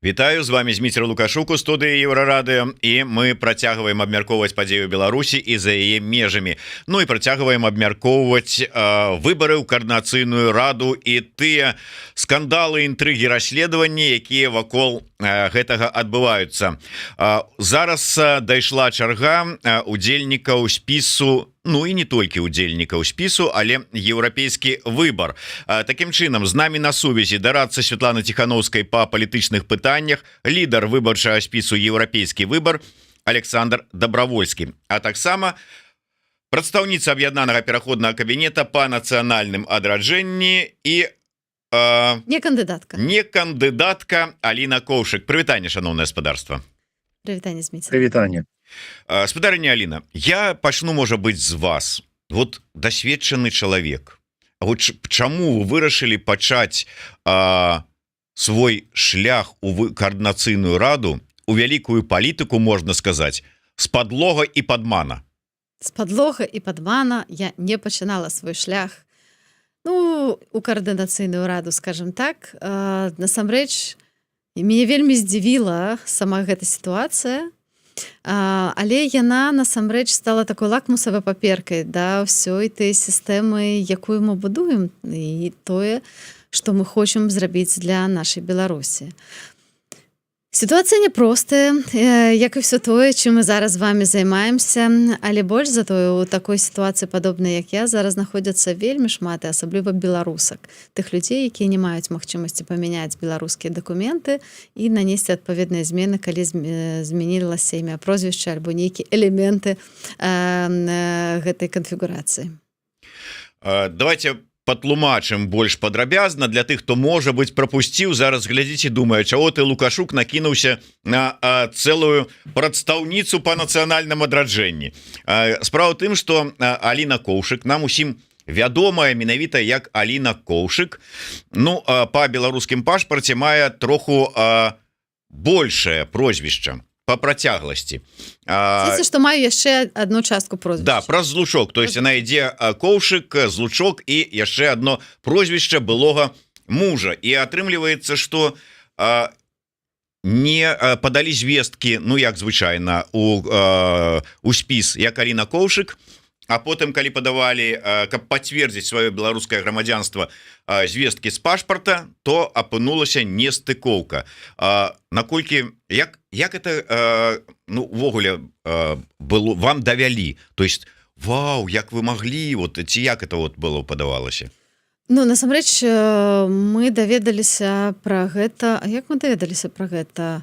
Вітаю, з вами Зміцер Лукашук у студыі Еўрарадыё, і мы працягваем абмяркоўваць падзею Беларусі і за яе межамі. Ну і працягваем абмяркоўваць выбары ў каардынацыйную раду і тыя скандалы, інтрыгі, расследаванні, якія вакол гэтага адбываюцца. Зараз дайшла чарга удзельнікаў спісу, ну і не толькі удзельнікаў спісу, але еўрапейскі выбар. Такім чынам, з намі на сувязі дарадца Святланы Ціхановскай па палітычных пытаннях, лідар выбарчага спісу еўрапейскі выбар Александр Добровольскі, а таксама прадстаўніца аб'яднанага пераходнага кабінета па нацыянальным адраджэнні і не кандыдатка Аліна Коўшык. Прывітанне, шаноўнае гаспадарства. Прывітанне, Зміцер. Прывітанне. Спадарыня Аліна, я пачну, можа быць, з вас. Вот дасведчаны чалавек. Вот чаму вы вырашылі пачаць свой шлях у каардынацыйную раду, у вялікую палітыку, можна сказаць, з падлога і падмана? З падлога і падмана я не пачынала свой шлях. Ну, у каардынацыйную раду, скажем так. Насамрэч, мяне вельмі здзівіла сама гэта сітуацыя, але яна насамрэч стала такой лакмусавай паперкай да ўсёй той сістэмы, якую мы будуем, і тое, што мы хочам зрабіць для нашай Беларусі. Сітуацыя няпростая, як і ўсё тое, чым мы зараз з вами займаемся, але больш за тое, у такой сітуацыі падобнай, як я, зараз знаходзяцца вельмі шмат, і асабліва беларусак, тых людзей, якія не маюць магчымасці памяняць беларускія дакументы і нанесці адпаведныя змены, калі змянілася імя, прозвішча альбо нейкія элементы гэтай канфігурацыі. Давайте патлумачым больш падрабязна для тых, хто, можа быць, прапусціў, зараз глядзіць і думае, чаго ты, Лукашук, накінуўся на цэлую прадстаўніцу па нацыянальным адраджэнні. Справа ў тым, што Аліна Коўшык нам усім вядомая менавіта як Аліна Коўшык, ну, па беларускім пашпарце мае троху большае прозвішча по працягласці. Знаете, што маю яшчэ одну частку прозвішча. Да, праз злучок, то есть яна ідзе Коўшык, злучок і яшчэ одно прозвішча былога мужа. І атрымліваецца, што не падалі звесткі, ну як звычайна, у спіс як Аліна Коўшык, а потым, калі падавалі, каб пацвердзіць сваё беларускае грамадзянства, звесткі з пашпарта, то апынулася нестыкоўка. Наколькі, як это, ну, увогуле было, вам давялі? То есть, вау, як вы маглі, вот, ці як это вот было, падавалася? Ну, насамрэч, мы даведаліся пра гэта. А як мы даведаліся пра гэта?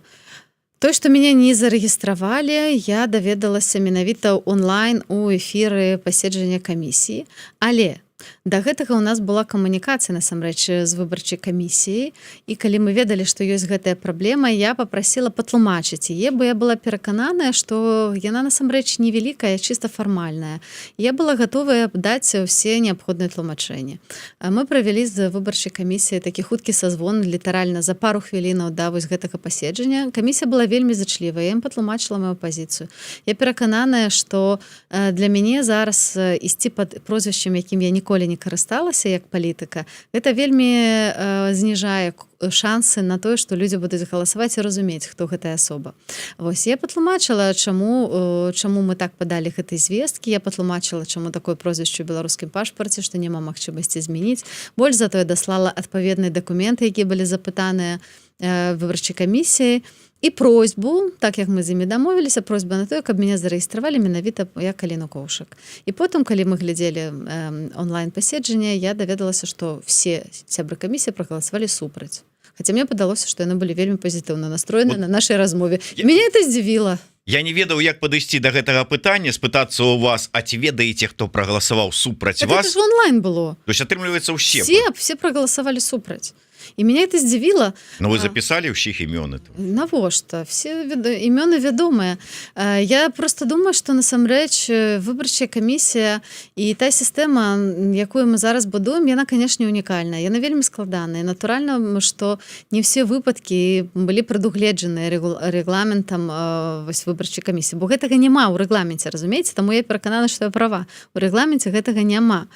То, што мяне не зарэгістравалі, я даведалася менавіта онлайн у эфіры паседжання камісіі, але да гэтага ў нас была камунікацыя, насамрэч, з выбарчай камісіяй, і калі мы ведалі, што ёсць гэтая праблема, я папрасіла патлумачыць яе, бо я была перакананая, што яна насамрэч невялікая, чыста фармальная. Я была гатовая даць усе неабходныя тлумачэнні. Мы правялі з выбарчай камісіяй такі хуткі сазвон, літаральна за пару хвілінаў да вось гэтага паседжання. Камісія была вельмі зачлівая, я ім патлумачыла маю пазіцыю. Я перакананая, што для мяне зараз ісці пад прозвішчам, якім я ніколі не карысталася як палітыка, гэта вельмі зніжае шансы на тое, што людзі будуць галасаваць і разумець, хто гэтая асоба. Вось, я патлумачыла, чаму мы так падалі гэтай звесткі, я патлумачыла, чаму такое прозвішча ў беларускім пашпарце, што няма магчымасці змяніць. Больш за тое даслала адпаведныя дакументы, якія былі запытаныя выбарчай камісіяй, і просьбу, так як мы з імі дамовіліся, просьба на тое, каб мяне зарэгістравалі менавіта як Аліну Коўшык. І потым, калі мы глядзелі онлайн-паседжання, я даведалася, што все сябры камісіі прагаласавалі супраць. Хаця мне падалося, што яны былі вельмі пазітыўна настроены на нашай размове. Мяне это здзівіла. Я не ведаў, як падысці да гэтага пытання, спытацца ў вас, а ці ведаеце, хто прагаласаваў супраць вас? Это ж онлайн было. То есть атрымліваецца ўсе? Все прагаласавалі супраць. І мяне это здзівіла. Ну вы запісалі ўсіх імёны? Навошта? Все імёны вядомыя. Я просто думаю, што насамрэч выбарчая камісія і та сістэма, якую мы зараз будуем, яна, канешне, унікальная. Яна вельмі складаная. Натуральна, што не ўсе выпадкі былі прадугледжаныя рэгламентам выбарчай камісіі, бо гэтага няма ў рэгламенце, разумееце? Таму я пераканана, што я права. У рэгламенце гэтага няма.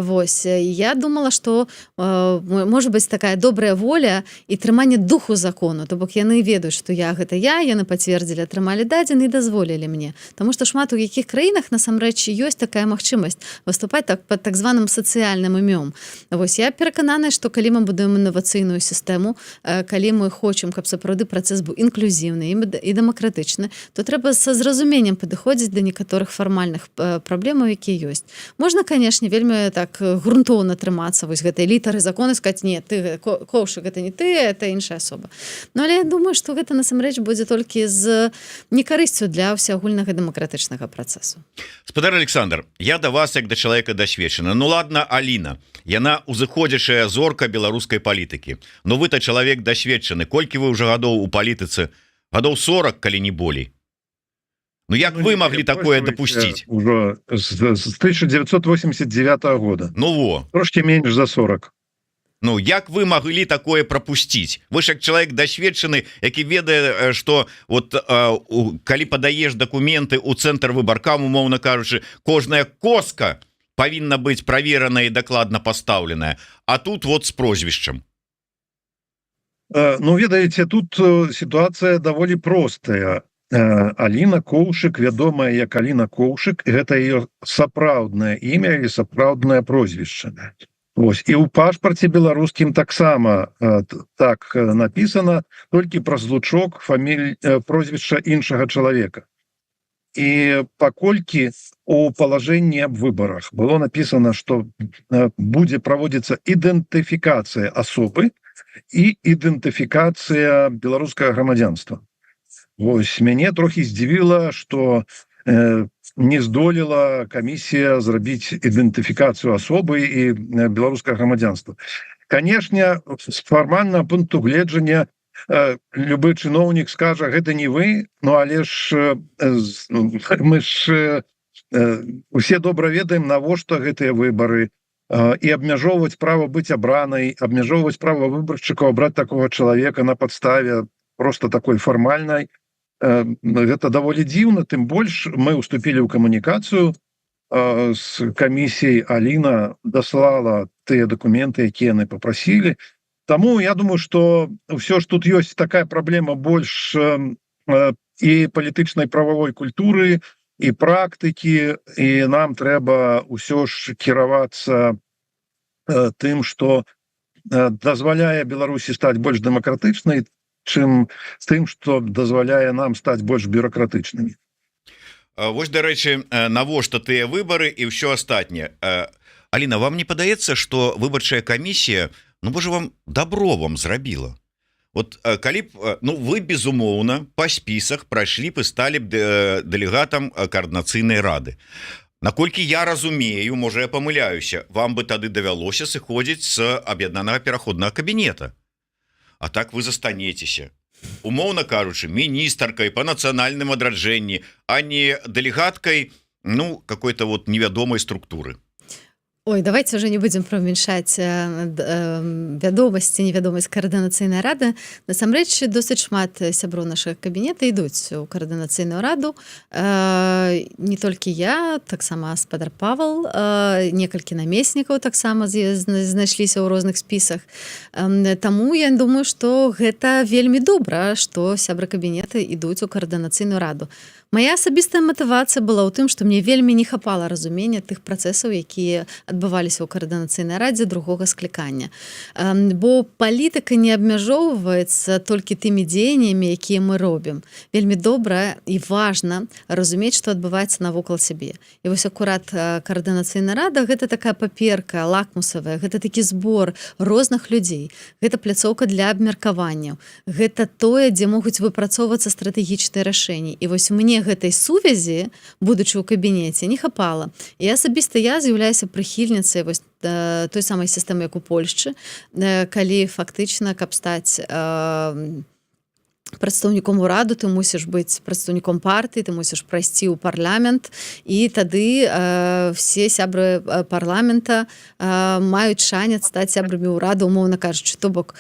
Вось. Я думала, што можа можа быць такая добрая воля і трыманне духу закону, то бок яны ведаюць, што гэта яны пацвердзілі, атрымалі дадзены і дазволілі мне. Таму што шмат у якіх краінах насамрэч ёсць такая магчымасць выступаць пад так званым сацыяльным імём. Вось я перакананая, што калі мы будуем інавацыйную сістэму, калі мы хочам, каб сапраўды працэс быў інклюзіўны і дэмакратычны, то трэба са зразуменнем падыходзіць да некаторых фармальных праблемаў, якія ёсць. Можна, канешне, вельмі так грунтоўна трымацца вось гэтай літары закону, сказаць: не, ты Коўшык, гэта не ты, это іншая асоба. Ну, але я думаю, што гэта насамрэч будзе толькі з некарысцю для ўсеагульнага дэмакратычнага працэсу. Спадар Александр, я да вас як да чалавека дасведчаны. Ну ладно, Аліна, яна узыходзячая зорка беларускай палітыкі. Ну вы-то чалавек дасведчаны. Колькі вы ўжо гадоў у палітыцы? Гадоў 40, калі не болей. Ну як вы маглі такое дапусціць? Ужо з 1989 года. Ну во. Трошки менш за 40. Ну як вы маглі такое прапусціць? Вы ж як чалавек дасведчаны, які ведае, што вот калі падаеш дакументы ў цэнтр выбаркам, умоўна кажучы, кожная коска павінна быць праверана і дакладна пастаўленая. А тут вот з прозвішчам. Ну, ведаеце, тут сітуацыя даволі простая. Аліна Коўшык, вядомая як Аліна Коўшык, гэта ее сапраўднае імя і сапраўднае прозвішча. Вось. І ў пашпарце беларускім таксама так напісана, толькі праз лучок прозвішча іншага чалавека. І паколькі у палажэнні аб выбарах было напісана, што будзе праводзіцца ідэнтыфікацыя асобы і ідэнтыфікацыя беларускага грамадзянства. Вось, мяне трохі здзівіла, што не здолела камісія зрабіць ідэнтыфікацыю асобы і беларускага грамадзянства. Канешне, з фармальнага пункту гледжання любы чыноўнік скажа: гэта не вы, ну але ж мы ж усе добра ведаем, навошта гэтыя выбары, і абмяжоўваць права быць абранай, абмяжоўваць права выбаршчыкаў абраць такога чалавека на падставе просто такой фармальнай. Гэта даволі дзіўна, тым больш мы ўступілі ў камунікацыю з камісіяй. Аліна даслала тыя дакументы, якія яны папрасілі. Таму я думаю, што ўсё ж тут ёсць такая праблема больш і палітычнай прававой культуры, і практыкі, і нам трэба ўсё ж кіравацца тым, што дазваляе Беларусі стаць больш дэмакратычнай, чым з тым, што дазваляе нам стаць больш бюракратычнымі. Вось, дарэчы, навошта тыя выбары і ўсё астатняе. Аліна, вам не падаецца, што выбарчая камісія, ну, можа, вам добро вам зрабіла? Вот калі б, ну, вы, безумоўна, па спісах прайшлі б і сталі б дэлегатам каардынацыйнай рады. Наколькі я разумею, можа, я памыляюся, вам бы тады давялося сыходзіць з аб'яднанага пераходнага кабінета. А так вы застанецеся, умоўна кажучы, міністркай па нацыянальным адраджэнні, а не дэлегаткай, ну, какой-то вот невядомай структуры. Ой, давайте уже не будем промяншаць вядомасць і невядомасць каардынацыйнай рады. Насамрэч, досыць шмат сяброў нашага кабінета ідуць у каардынацыйную раду. Не толькі я, таксама спадар Павал, некалькі намеснікаў таксама знайшліся ў розных спісах. Таму я думаю, што гэта вельмі добра, што сябры кабінета ідуць у каардынацыйную раду. Моя асабістая матывацыя была ў тым, што мне вельмі не хапала разумення тых працэсаў, якія адбываліся ў каардынацыйнай радзе другога склікання. Бо палітыка не абмяжоўваецца толькі тымі дзеяннямі, якія мы робім. Вельмі добра і важна разумець, што адбываецца навокал сябе. І вось акурат каардынацыйная рада — гэта такая паперка лакмусавая, гэта такі збор розных людзей. Гэта пляцоўка для абмеркаванняў. Гэта тое, дзе могуць выпрацоўвацца стратэгічныя рашэнні. І вось мне гэтай сувязі, будучы ў кабінеце, не хапала. І асабіста я з'яўляюся прыхільніцай вось той самай сістэмы, як у Польшчы, калі фактычна, каб стаць прадстаўніком ураду, ты мусіш быць прадстаўніком партыі, ты мусіш прайсці ў парламент, і тады все сябры парламента маюць шанец стаць сябрамі ўраду, умоўна кажучы. То бок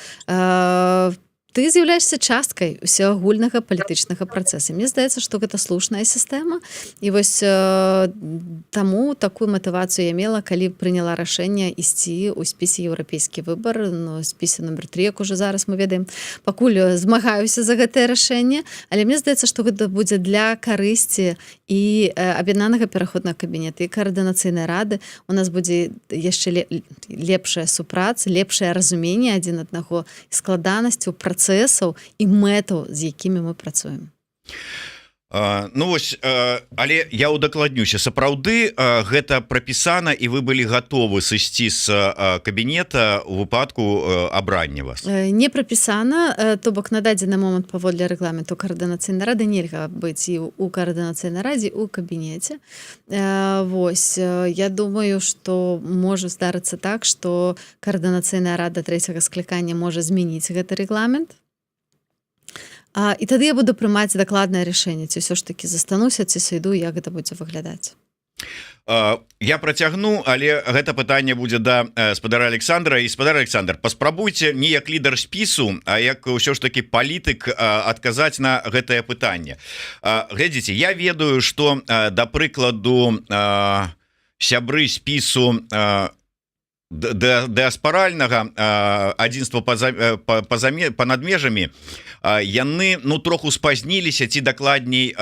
ты з'яўляешься часткай усеагульнага палітычнага працэса. Мне здаецца, што гэта слушная сістэма і вось таму такую матывацыю я мела, калі прыняла рашэнне ісці ў спісе еўрапейскі выбар, спісе номер 3, як уже зараз мы ведаем, пакуль змагаюся за гэтае рашэнне, але мне здаецца, што гэта будзе для карысці і аб'яднанага пераходнага кабінета і каардынацыйнай рады. У нас будзе яшчэ лепшая супраца, лепшае разуменне адзін аднаго, складанасцяў, працэсаў і мэтаў, з якімі мы працуем. Ну вось, але я удакладнюся, сапраўды гэта прапісана і вы былі гатовы сысці з кабінета у выпадку абрання вас? Не прапісана, то бок на дадзены момант паводле рэгламенту каардынацыйнай рады нельга быць і ў каардынацыйнай радзе, у кабінеце. Вось, я думаю, што можа здарыцца так, што каардынацыйная рада 3-го склікання можа змяніць гэты рэгламент. І тады я буду прымаць дакладнае рашэнне, ці ўсё ж такі застануся, ці сойду, як гэта будзе выглядаць. Я працягну, але гэта пытанне будзе да спадара Александра. І спадар Александр, паспрабуйце не як лідар спісу, а як ўсё ж такі палітык адказаць на гэтае пытанне. Глядзіце, я ведаю, што, да прыкладу, сябры спісу дыаспаральнага адзінства па-над межамі, яны троху спазніліся, ці дакладней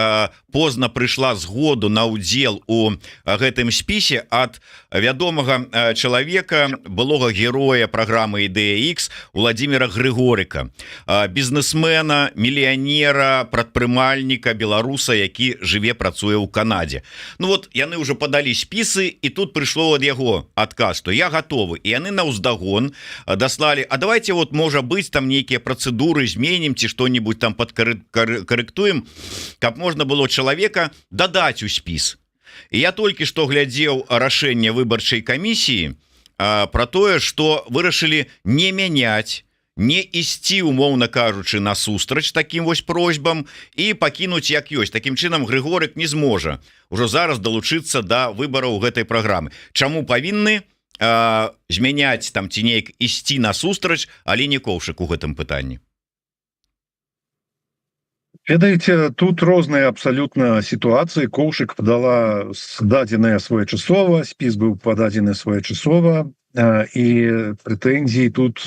позна прыйшла згоду на ўдзел у гэтым спісе ад вядомага чалавека, былога героя праграмы «Ідэя-Х» Владзіміра Грыгорыка, бізнесмена, мільянера, прадпрымальніка, беларуса, які жыве, працуе ў Канадзе. Ну вот яны ўжо падалі спісы, і тут прыйшло ад яго адказ, што я гатовы. І яны наўздагон даслалі: а давайте вот, можа быць, там нейкія працэдуры зменім, ці што-нибудь там падкарэктуем, каб можна было чалавека дадаць у спіс. І я толькі што глядзеў рашэнне выбарчай камісіі пра тое, што вырашылі не мяняць, не ісці, умоўна кажучы, насустрач такім вось просьбам і пакінуць як ёсць. Такім чынам Грыгорык не зможа ўжо зараз далучыцца да выбараў гэтай праграмы. Чаму павінны змяняць там ці неяк ісці насустрач Аліне Коўшык у гэтым пытанні? Ведаеце, тут розныя абсалютна сітуацыі. Коўшык падала дадзеныя своечасова, спіс быў пададзены своечасова, і прэтэнзій тут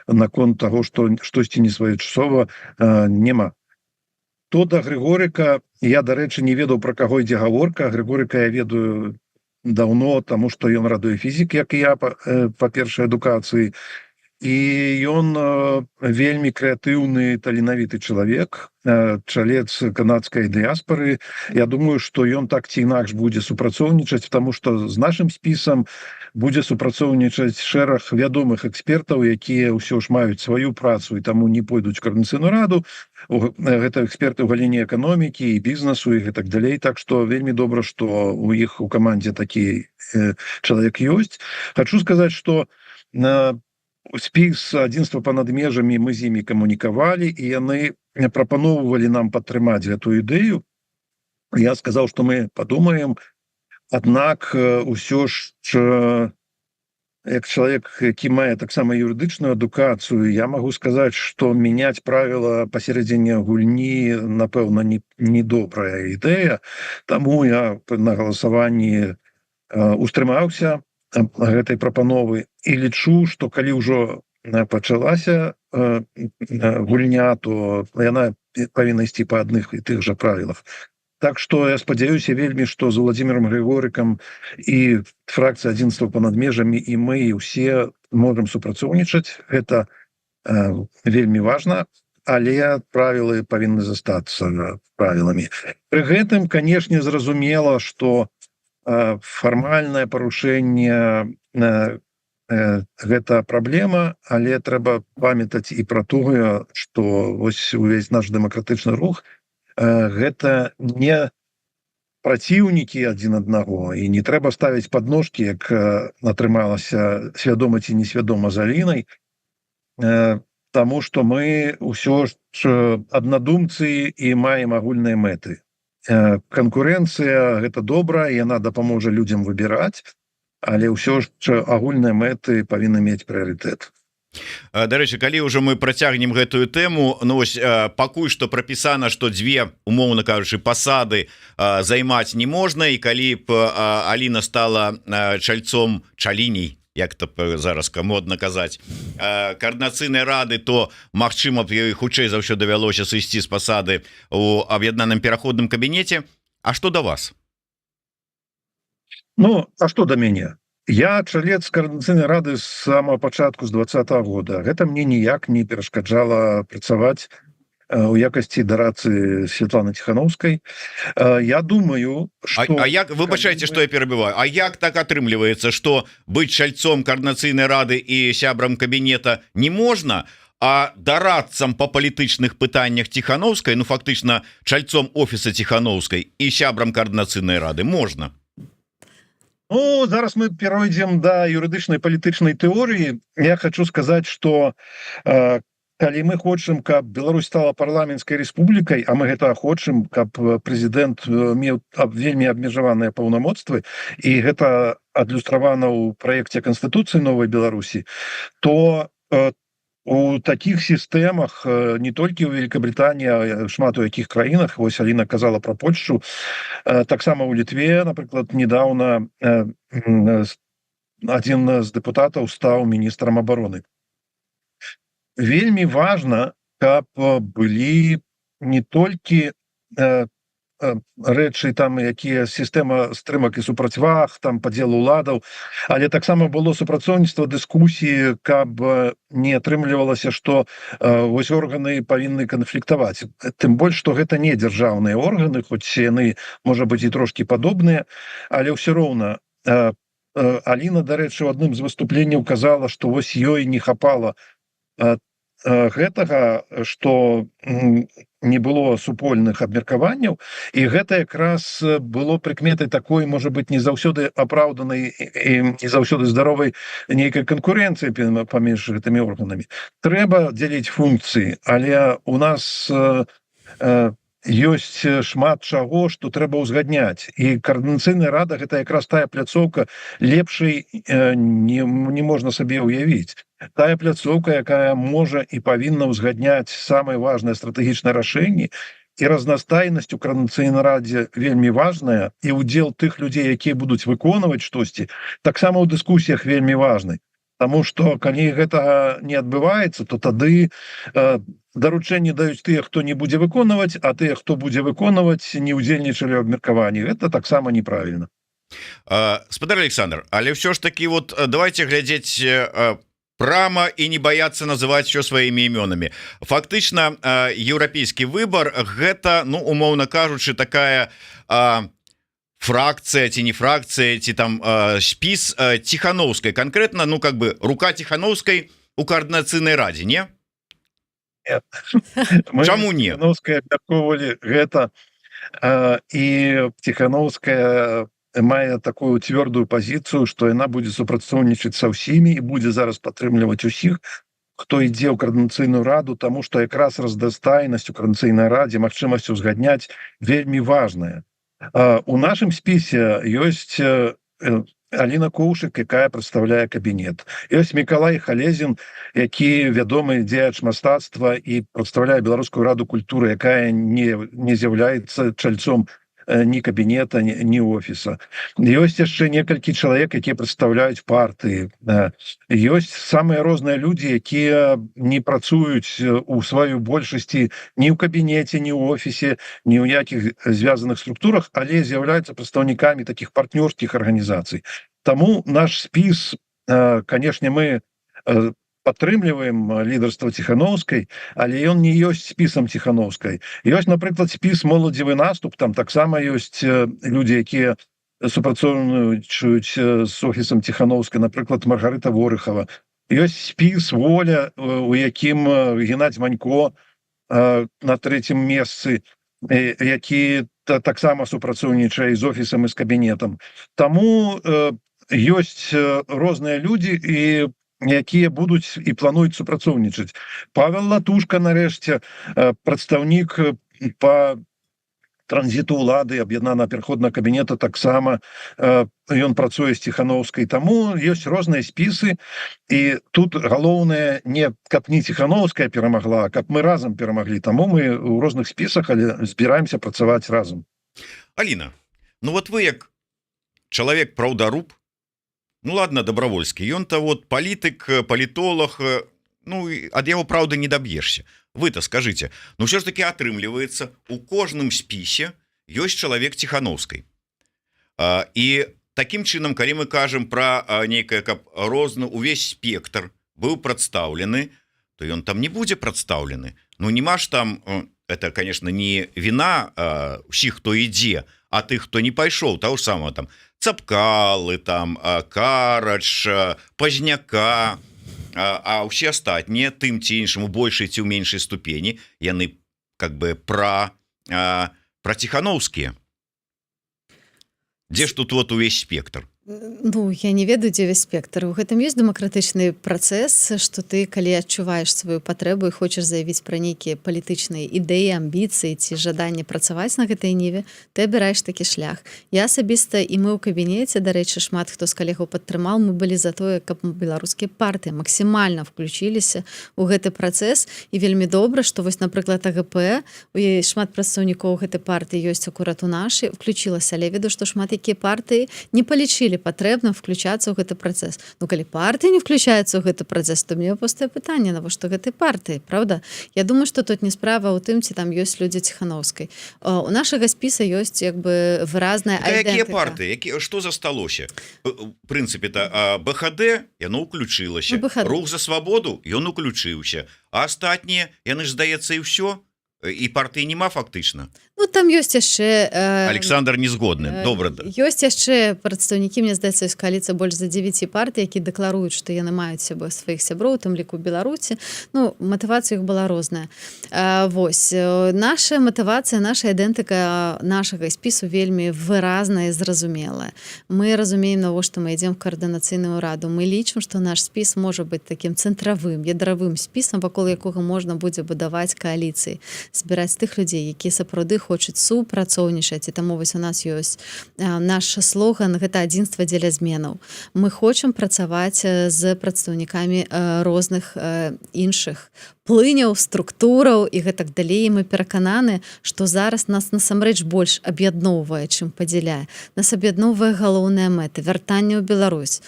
наконт таго, што штосьці не своечасова, няма. То да Грыгорыка, я, дарэчы, не ведаў, пра каго ідзе гаворка. Грыгорыка я ведаю даўно, таму што ён радыёфізік, як і я, па першай адукацыі. І ён вельмі крэатыўны, таленавіты чалавек, чалец канадскай дыяспары. Я думаю, што ён так ці інакш будзе супрацоўнічаць, таму што з нашым спісам будзе супрацоўнічаць шэраг вядомых экспертаў, якія ўсё ж маюць сваю працу і таму не пойдуць у каардынацыйную раду. Гэта эксперты ў галіне эканомікі і бізнесу і гэтак далей. Так што вельмі добра, што у іх у камандзе такі чалавек ёсць. Хачу сказаць, што спіс адзінства па-над межамі, мы з імі камунікавалі, і яны прапаноўвалі нам падтрымаць гэтую ідэю. Я сказаў, што мы падумаем, аднак усё ж, як чалавек, які мае таксама юрыдычную адукацыю, я магу сказаць, што мяняць правіла пасярэдзіне гульні, напэўна, не добрая ідэя. Таму я на галасаванні устрымаўся гэтай прапановы і лічу, што калі ўжо пачалася гульня, то яна павінна ісці па адных і тых жа правілах. Так што я спадзяюся вельмі, што з Владзімірам Грыгорыкам і фракцыя адзінства па-над межамі, і мы ўсе можам супрацоўнічаць. Гэта вельмі важна, але правілы павінны застацца правіламі. Пры гэтым, канешне, зразумела, што фармальнае парушэнне гэта праблема, але трэба памятаць і пра тое, што вось увесь наш дэмакратычны рух гэта не праціўнікі адзін аднаго, і не трэба ставіць падножкі, як атрымалася свядома ці несвядома з Алінай, таму што мы ўсё ж аднадумцы і маем агульныя мэты. Канкурэнцыя гэта добра, яна дапаможа людзям выбіраць, але ўсё ж агульныя мэты павінны мець прыярытэт. Дарэчы, калі ўжо мы працягнем гэтую тэму, ну вось пакуль што прапісана, што дзве, умоўна кажучы, пасады займаць не можна, і калі б Аліна стала чальцом чаліней, як то зараз модна казаць, координацыйнай рады, то магчыма б ёй хутчэй за ўсё давялося сысці з пасады у аб'яднаным пераходным кабінеце. А што да вас? Ну, а што да мяне? Я чалец координацыйнай рады з самого пачатку з 20-го года. Гэта мне ніяк не перашкаджала працаваць у якасці дарацы Светланы Тихановскай. Я думаю, что... А як, выбачайце, што я перабіваю, а як так атрымліваецца, што быць чальцом координацыйнай рады і сябрам кабінета не можна, а дарадцам па палітычных пытаннях Тихановскай, ну фактычна чальцом офіса Тихановскай і сябрам координацыйнай рады можна? Ну, зараз мы перайдзем да юрыдычнай палітычнай тэорыі. Я хочу сказаць, што калі мы хочам, каб Беларусь стала парламенцкай рэспублікай, а мы гэта хочам, каб прэзідэнт меў вельмі абмежаваныя паўнамоцтвы, і гэта адлюстравана ў праекце Канстытуцыі новай Беларусі, то у таких сістэмах не толькі ў Великабританії, шмат у якіх краінах, вось Аліна казала про Польшу, таксама ў Літве, напрыклад, недавно адзін з дэпутатаў стаў міністрам обороны. Вельмі важна, каб былі не толькі рэчы там, якія сістэма стрымак і супрацьваг, там падзел уладаў, але таксама было супрацоўніцтва, дыскусіі, каб не атрымлівалася, што вось органы павінны канфліктаваць. Тым больш, што гэта не дзяржаўныя органы, хоць яны, можа быць, і трошкі падобныя, але ўсё роўна. Аліна, дарэчы, у адным з выступленняў казала, што вось ёй не хапала гэтага, што не было супольных абмеркаванняў, і гэта якраз было прыкметай такой, можа быць, не заўсёды апраўданай і не заўсёды здаровай нейкай канкурэнцыі паміж гэтымі органамі. Трэба дзеліць функцыі, але у нас ёсць шмат чаго, што трэба ўзгадняць, і координацыйная рада гэта якраз тая пляцоўка, лепшай не можна сабе ўявіць. Тая пляцоўка, якая можа і павінна ўзгадняць самыя важныя стратэгічныя рашэнні, і разнастайнасць у координацыйнай радзе вельмі важная, і ўдзел тых людзей, якія будуць выконваць штосьці, таксама ў дыскусіях вельмі важны. Таму што калі гэта не адбываецца, то тады даручэнні даюць тыя, хто не будзе выконваць, а тыя, хто будзе выконваць, не ўдзельнічалі ў абмеркаванні. Гэта таксама неправільна. Спадар Александр, але ўсё ж таки вот давайте глядзець прама і не баяцца называць все сваімі імёнамі. Фактычна еўрапейскі выбар гэта, ну умоўна кажучы, такая фракцыя ці не фракцыя, ці там спіс Тихановскай, конкретно, ну как бы рука Тихановскай у координацыйнай радзе, не? Нет. Чаму не? Тихановская абмяркоўвалі гэта, і Тихановская мае такую цвёрдую пазіцыю, што яна будзе супрацоўнічаць са ўсімі і будзе зараз падтрымліваць усіх, хто ідзе ў координацыйную раду, таму што якраз разнастайнасць у координацыйнай радзе, магчымасць узгадняць вельмі важная. У нашым спісе ёсць Аліна Коўшык, якая прадстаўляе кабінет. Ёсць Мікалай Халезін, які вядомы дзеяч мастацтва і прадстаўляе Беларускую раду культуры, якая не з'яўляецца чальцом ні кабінета, ні офіса. Ёсць яшчэ некалькі чалавек, якія прадстаўляюць партыі. Ёсць самыя розныя людзі, якія не працуюць у сваёй большасці ні ў кабінеце, ні ў офісе, ні ў якіх звязаных структурах, але з'яўляюцца прадстаўнікамі такіх партнёрскіх арганізацый. Таму наш спіс, канешне, мы падтрымліваем лідарства Тихановскай, але ён не ёсць спісам Тихановскай. Ёсць, напрыклад, спіс «Моладзевы наступ», там таксама ёсць людзі, якія супрацоўнічаюць з офісам Тихановскай, напрыклад, Маргарыта Ворыхава. Ёсць спіс «Воля», у якім Геннадзь Манько на трэцім месцы, які таксама супрацоўнічае з офісам і з кабінетам. Таму ёсць розныя людзі, і якія будуць і плануюць супрацоўнічаць. Павел Латушка, нарэшце, прадстаўнік па транзіту ўлады, аб'яднана пераходнага кабінета таксама ён працуе з Ціхановскай, таму ёсць розныя спісы, і тут галоўнае не каб не Ціхановская перамагла, а каб мы разам перамаглі, таму мы ў розных спісах, але збіраемся працаваць разам. Аліна, ну вот вы як чалавек праўдаруб, ну ладно, Добровольскі, ён-то вот палітык, палітолог, ну ад яго праўды не даб'ешся. Вы-то скажите, ну все ж таки атрымліваецца, у кожным спісе ёсць чалавек Ціхановскай. І таким чынам, калі мы кажам пра нейкае, каб розны увесь спектр быў прадстаўлены, то ён там не будзе прадстаўлены. Ну нема ж там, это, конечно, не віна ўсіх, хто ідзе, а тых, хто не пайшоў, таго ж самого там Цапкалы, там Карач, Пазняка, а ўсе астатнія тым ці іншым у большай ці ў меншай ступені яны как бы пра Ціхановскія. Дзе ж тут вот увесь спектр? Ну, я не ведаю, дзе весь спектр. У гэтым ёсць дэмакратычны працэс, што ты, калі адчуваеш сваю патрэбу і хочаш заявіць пра нейкія палітычныя ідэі, амбіцыі ці жаданне працаваць на гэтай ніве, ты абіраеш такі шлях. Я асабіста, і мы ў кабінеце, дарэчы, шмат хто з калегаў падтрымаў, мы былі за тое, каб беларускія партыі максімальна включіліся ў гэты працэс, і вельмі добра, што вось, напрыклад, АГП, у яе шмат прадстаўнікоў гэтай партыі ёсць акурат у нашай, включілася, але я веду, што шмат якія партыі не палічылі патрэбна включацца ў гэты працэс. Ну, калі партыя не включаецца ў гэты працэс, то мне пустае пытанне, навошта гэтай партыі, правда? Я думаю, што тут не справа ў тым, ці там ёсць людзі Ціхановскай. У нашага спіса ёсць як бы выразная айдэнтыка. Якія партыі? Што засталося? В прынцыпе-то БХД, яно ўключылася. Рух за свабоду, ён уключыўся. А астатнія, яны ж, здаецца, і ўсё? І партыі няма фактычна? Ну, там ёсць яшчэ... Александр не згодны. Добра. Ёсць яшчэ прадстаўнікі, мне здаецца, ёсць кааліцыя больш за 9 партый, які дэкларуюць, што яны маюць сябе сваіх сяброў, у тым ліку ў Беларусі. Ну, матывацыя іх была розная. Вось. Наша матывацыя, наша ідэнтыка нашага спісу вельмі выразная і зразумелая. Мы разумеем, навошта мы ідзем в каардынацыйную раду. Мы лічым, што наш спіс можа быць такім цэнтравым, ядравым спісам, вакол якога можна будзе будаваць кааліцыі, збіраць тых людзей, якія сапраўды хочуць супрацоўнічаць, і таму вось у нас ёсць наш слоган, гэта адзінства дзеля зменаў. Мы хочам працаваць з прадстаўнікамі розных іншых плыняў, структураў і гэтак далей. Мы перакананы, што зараз нас насамрэч больш аб'ядноўвае, чым падзяляе. Нас аб'ядноўвае галоўная мэта, вяртанне ў Беларусь.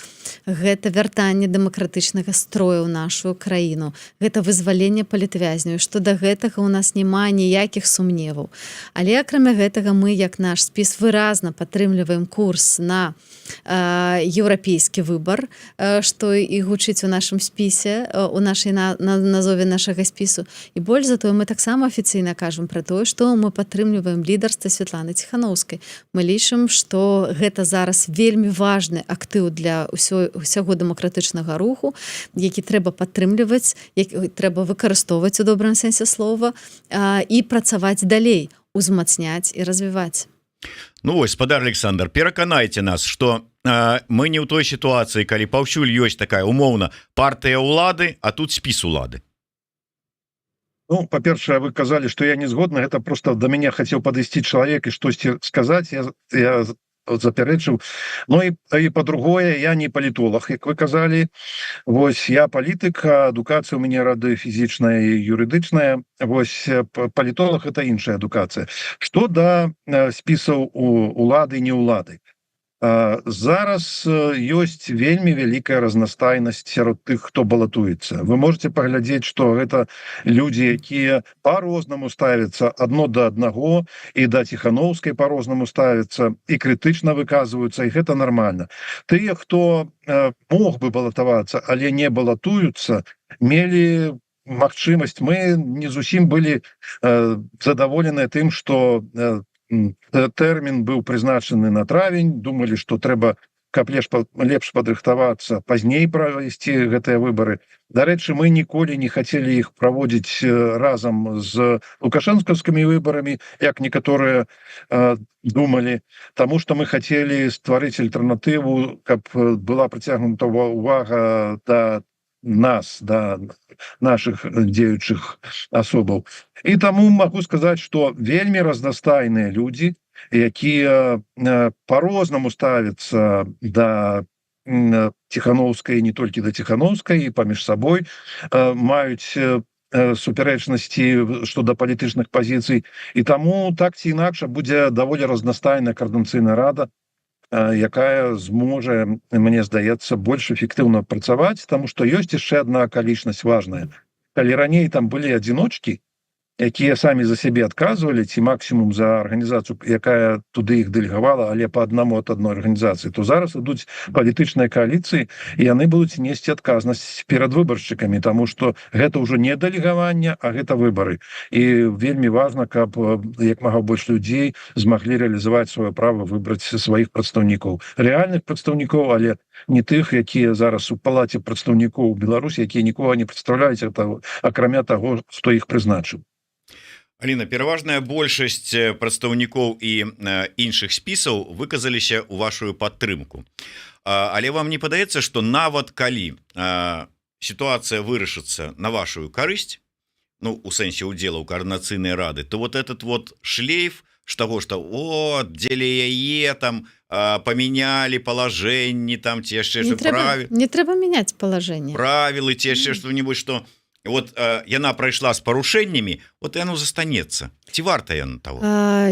Гэта вяртанне дэмакратычнага строю ў нашу краіну. Гэта вызваленне палітвязняў, што да гэтага ў нас няма ніякіх сумневаў. Але акрамя гэтага мы, як наш спіс, выразна падтрымліваем курс на еўрапейскі выбар, што і гучыць у нашым спісе, у нашай назове нашага спісу. І больш за тое, мы таксама афіцыйна кажам пра тое, што мы падтрымліваем лідарства Святланы Ціхановскай. Мы лічым, што гэта зараз вельмі важны актыў для ўсяго дэмакратычнага руху, які трэба падтрымліваць, які трэба выкарыстоўваць у добрым сэнсе слова і працаваць далей, узмацняць і развіваць. Ну вось, спадар Александр, пераканайце нас, што мы не ў той сітуацыі, калі паўсюль ёсць такая умоўна партыя ўлады, а тут спіс улады. Ну, па-першае, вы казалі, што я не згодна, гэта просто да мяне хацеў падысці чалавек і штосьці сказаць, я запярэчыў. Ну і па-другое, я не палітолог, як вы казалі. Вось я палітык, адукацыя у мяне радыёфізічная і юрыдычная. Вось палітолог это іншая адукацыя. Што да спісаў улады і не ўлады? Зараз ёсць вельмі вялікая разнастайнасць сярод тых, хто балатуецца. Вы можете паглядзець, што гэта людзі, якія па-рознаму ставяцца адно да аднаго, і да Ціхановскай па-рознаму ставяцца, і крытычна выказваюцца, і гэта нармальна. Тыя, хто мог бы балатавацца, але не балатуюцца, мелі магчымасць. Мы не зусім былі задаволеныя тым, што тэрмін быў прызначаны на травень, думалі, што трэба, каб лепш падрыхтавацца, пазней правесці гэтыя выбары. Дарэчы, мы ніколі не хацелі іх праводзіць разам з лукашэнкаўскімі выбарамі, як некаторыя думалі, таму што мы хацелі стварыць альтэрнатыву, каб была прыцягнута ўвага да нас, да, наших дзеючых асобаў. І таму магу сказаць, што вельмі разнастайныя людзі, якія по-рознаму ставяцца да Ціхановскай, не толькі да Ціхановскай, і паміж сабой маюць супярэчнасці што да палітычных пазіцый. І таму так ці інакш будзе даволі разнастайная каардынацыйная рада, якая зможа, мне здаецца, больш эфектыўна працаваць, таму што ёсць яшчэ адна акалічнасць важная. Калі раней там былі адзіночкі, якія самі за сябе адказвалі, ці максімум за арганізацыю, якая туды іх дэлегавала, але па аднаму ад адной арганізацыі, то зараз ідуць палітычныя кааліцыі, і яны будуць несці адказнасць перад выбаршчыкамі, таму што гэта ўжо не дэлегаванне, а гэта выбары. І вельмі важна, каб як мага больш людзей змаглі рэалізаваць сваё права выбраць сваіх прадстаўнікоў. Рэальных прадстаўнікоў, але не тых, якія зараз у палаце прадстаўнікоў Беларусі, якія нікога не прадстаўляюць, акрамя таго, хто іх прызначыў. Аліна, пераважная большасць прадстаўнікоў і іншых спісаў выказаліся ў вашу падтрымку. Але вам не падаецца, што нават калі сітуацыя вырашыцца на вашу карысць, ну, у сэнсе ўдзела ў каардынацыйнай рады, то вот этот вот шлейф таго, што дзеля яе там памянялі палажэнні, там ці яшчэ не трэба мяняць палажэнне. Правілы ці яшчэ што-небудзь, што вот яна прайшла з парушэннямі, вот яно застанецца. Ці варта яна таго?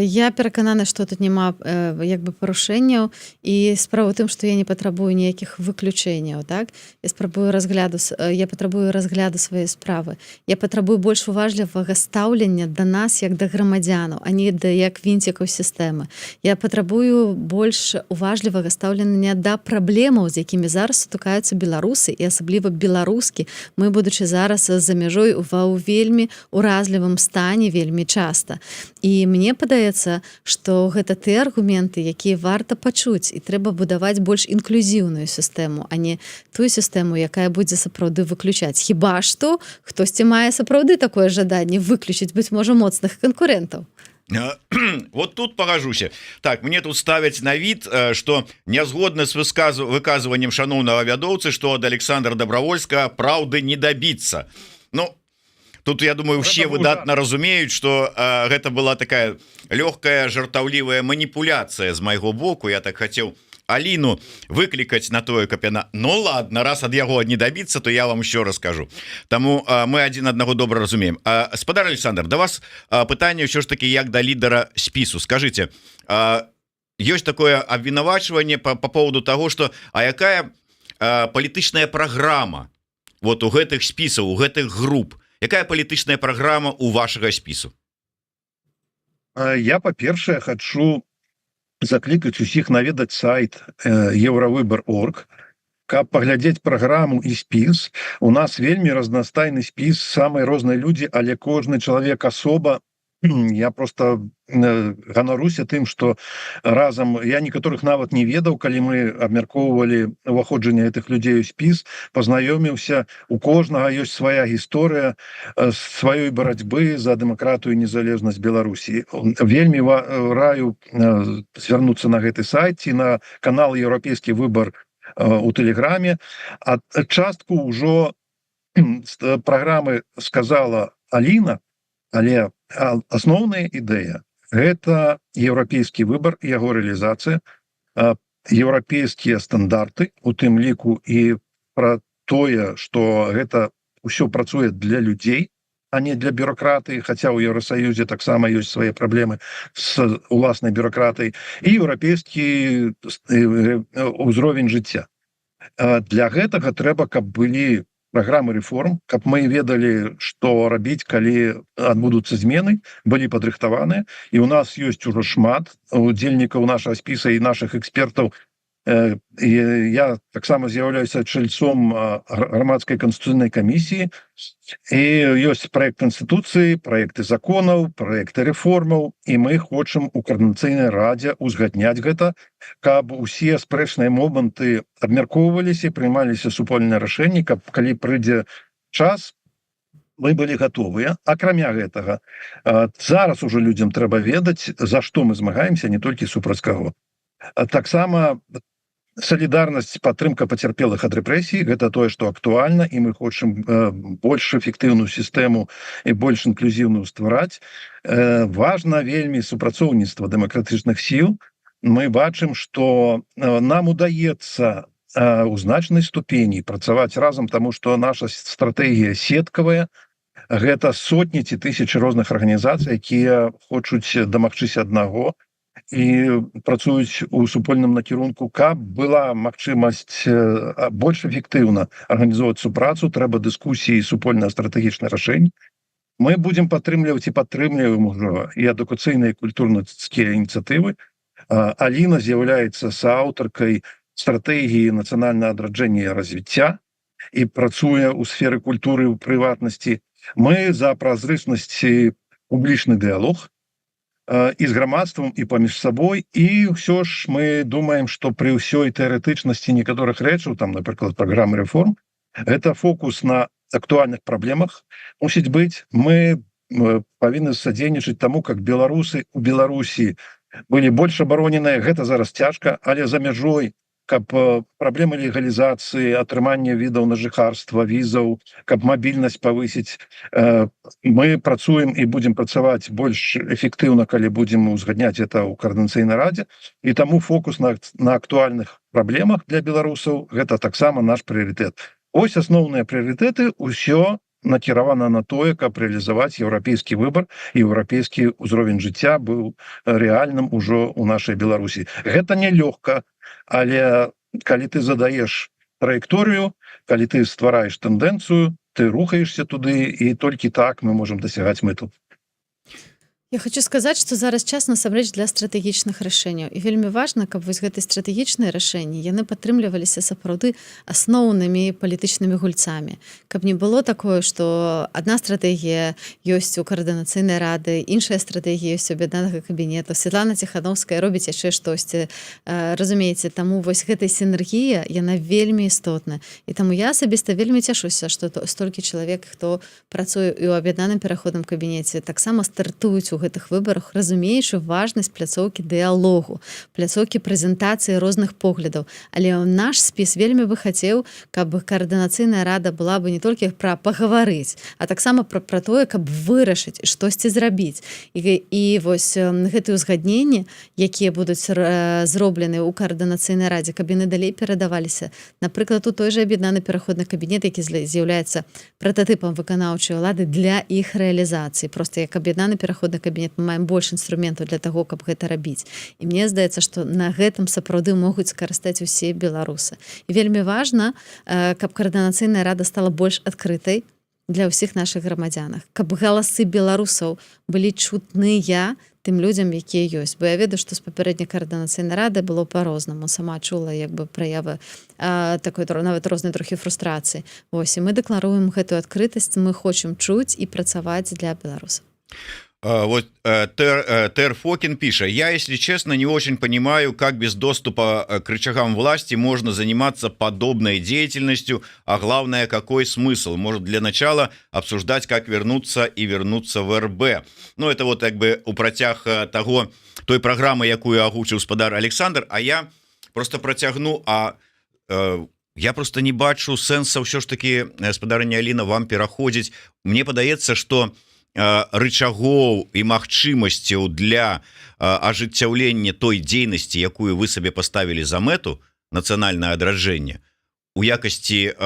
Я пераканана, што тут няма як бы парушэнняў, і справа ў тым, што я не патрабую ніякіх выключэнняў, так? Я патрабую разгляду сваёй справы. Я патрабую больш уважлівага стаўлення да нас як да грамадзянаў, а не да як вінцікаў сістэмы. Я патрабую больш уважлівага стаўлення да праблемаў, з якімі зараз сутыкаюцца беларусы, і асабліва беларускі. Мы, будучы зараз за мяжой ва вельмі уразлівым стане вельмі часта. І мне падаецца, што гэта тыя аргументы, якія варта пачуць, і трэба будаваць больш інклюзіўную сістэму, а не тую сістэму, якая будзе сапраўды выключаць. Хіба што хтосьці мае сапраўды такое жаданне выключыць, быць можа, моцных канкурэнтаў. Вот тут пагажуся. Так, мне тут ставяць на від, што нязгодна з выказваннем шаноўнага вядоўцы, што ад Александра Добравольска праўды не дабіцца. Ну, тут, я думаю, все выдатна разумеюць, што гэта была такая лёгкая жартаўлівая маніпуляцыя з майго боку. Я так хацеў Аліну выклікаць на тое, каб яна... Ну ладно, раз ад яго не дабіцца, то я вам еще раскажу. Таму мы адзін аднаго добра разумеем. Спадар Александр, да вас пытанне ўсё ж таки як да лідара спісу. Скажите, ёсць такое абвінавачванне по поводу того, что якая палітычная праграма вот у гэтых спісаў, у гэтых груп, якая палітычная праграма у вашага спісу? Я, па-першае, хачу заклікаць усіх наведаць сайт Eurovыбор.org, каб паглядзець праграму і спіс. У нас вельмі разнастайны спіс, самыя розныя людзі, але кожны чалавек асоба. Я просто ганаруся тым, што разам я некаторых нават не ведаў, калі мы абмяркоўвалі уваходжанне гэтых людзей у спіс, пазнаёміўся, у кожнага ёсць свая гісторыя сваёй барацьбы за дэмакратыю і незалежнасць Беларусі. Вельмі раю звярнуцца на гэты сайт і на канал Еўрапейскі выбар у тэлеграме. А частку ўжо з праграмы сказала Аліна, але асноўная ідэя – гэта еўрапейскі выбар, яго рэалізацыя, еўрапейскія стандарты, у тым ліку і пра тое, што гэта ўсё працуе для людзей, а не для бюракратыі, хаця ў Еўрасаюзе таксама ёсць свае праблемы з уласнай бюракратыяй, і еўрапейскі ўзровень жыцця. Для гэтага трэба, каб былі праграмы рэформ, каб мы ведалі, што рабіць, калі адбудуцца змены, былі падрыхтаваныя. І ў нас ёсць ужо шмат удзельнікаў нашага спіса і нашых экспертаў. Я таксама з'яўляюся чальцом грамадскай канстытуцыйнай камісіі. І ёсць праект канстытуцыі, праекты законаў, праекты рэформаў, і мы хочам у каардынацыйнай радзе узгадняць гэта, каб усе спрэчныя моманты абмяркоўваліся, прымаліся супольныя рашэнні, каб калі прыйдзе час, мы былі гатовыя. Акрамя гэтага, зараз ужо людзям трэба ведаць, за што мы змагаемся, не толькі супраць каго. Таксама Солідарнасць, падтрымка пацярпелых ад рэпрэсій, гэта тое, што актуальна, і мы хочам больш эфектыўную сістэму і больш інклюзіўную ствараць. Важна вельмі супрацоўніцтва дэмакратычных сіл. Мы бачым, што нам удаецца у значнай ступені працаваць разам, таму што наша стратэгія сеткавая. Гэта сотні ці тысячы розных арганізацый, якія хочуць дамагчыся аднаго і працуюць у супольным накірунку. Каб была магчымасць больш эфектыўна арганізоўваць супрацу, трэба дыскусіі, супольнае стратэгічнае рашэнне. Мы будзем падтрымліваць і падтрымліваем ужо і адукацыйныя і культурніцкія ініцыятывы. Аліна з'яўляецца сааўтаркай стратэгіі нацыянальнага адраджэння і развіцця і працуе ў сферы культуры і прыватнасці. Мы за празрыстнасць і публічны дыялог і з грамадствам, і паміж сабой, і ўсё ж мы думаем, што пры ўсёй тэарэтычнасці некаторых рэчаў, там, напрыклад, праграмы рэформ, гэта фокус на актуальных праблемах мусіць быць. Мы павінны садзейнічаць таму, как беларусы у Беларусі былі больш абароненыя. Гэта зараз цяжка, але за мяжой, каб праблемы легалізацыі, атрымання відаў на жыхарства, візаў, каб мабільнасць павысіць. Мы працуем і будзем працаваць больш эфектыўна, калі будзем узгадняць это ў каардынацыйнай радзе. І таму фокус на актуальных праблемах для беларусаў гэта таксама наш прыярытэт. Ось асноўныя прыярытэты, ўсё накіравана на тое, каб рэалізаваць еўрапейскі выбар і еўрапейскі ўзровень жыцця быў рэальным ужо ў нашай Беларусі. Гэта нелёгка, але калі ты задаеш траекторыю, калі ты ствараеш тэндэнцыю, ты рухаешься туды, і толькі так мы можам дасягаць мэту. Я хочу сказаць, што зараз час насамрэч для стратэгічных рашэнняў. І вельмі важна, каб вось гэтыя стратэгічныя рашэнні яны падтрымліваліся сапраўды асноўнымі палітычнымі гульцамі. Каб не было такое, што адна стратэгія ёсць у каардынацыйнай рады, іншая стратэгія ёсць у аб'яднанага кабінета. Святлана Ціханаўская робіць яшчэ штосьці. Разумееце, таму вось гэтая сінергія, яна вельмі істотна. І таму я асабіста вельмі цяшуся, што столькі чалавек, хто працуе і ў аб'яднаным пераходным кабінеце, таксама стартуюць у гэтых выбарах, разумеючы важнасць пляцоўкі дыялогу, пляцоўкі прэзентацыі розных поглядаў. Але наш спіс вельмі бы хацеў, каб каардынацыйная рада была бы не толькі пра пагаварыць, а таксама пра тое, каб вырашыць штосьці зрабіць. І вось гэтыя ўзгадненні, якія будуць зроблены ў каардынацыйнай радзе, каб яны далей перадаваліся. Напрыклад, у той жа аб'яднаны пераходны кабінет, які з'яўляецца прататыпам выканаўчай улады для іх рэалізацыі. Проста як аб'яднаны пераходны кабінет мы маем больш інструментаў для таго, каб гэта рабіць. І мне здаецца, што на гэтым сапраўды могуць скарыстаць усе беларусы. І вельмі важна, каб каардынацыйная рада стала больш адкрытай для ўсіх нашых грамадзянах, каб галасы беларусаў былі чутныя тым людзям, якія ёсць. Бо я ведаю, што з папярэдняй каардынацыйнай рады было па-рознаму. Сама чула як бы праявы такой нават рознай трохі фрустрацыі. Вось, і мы дэкларуем гэтую адкрытасць, мы хочам чуць і працаваць для беларусаў. Вот Тер Фокин пишет: я, если честно, не очень понимаю, как без доступа к рычагам власти можно заниматься подобной деятельностью, а главное, какой смысл? Может, для начала обсуждать, как вернуться и вернуться в РБ. Ну, это вот как бы у працяг той программы, якую агучыў спадар Александр, а я просто процягну, я просто не бачу сэнса ўсё ж таки, спадарыня Аліна, вам пераходзіць. Мне падаецца, что рычагоў і магчымасцяў для ажыццяўлення той дзейнасці, якую вы сабе паставілі за мэту, нацыянальнае адраджэнне, у якасці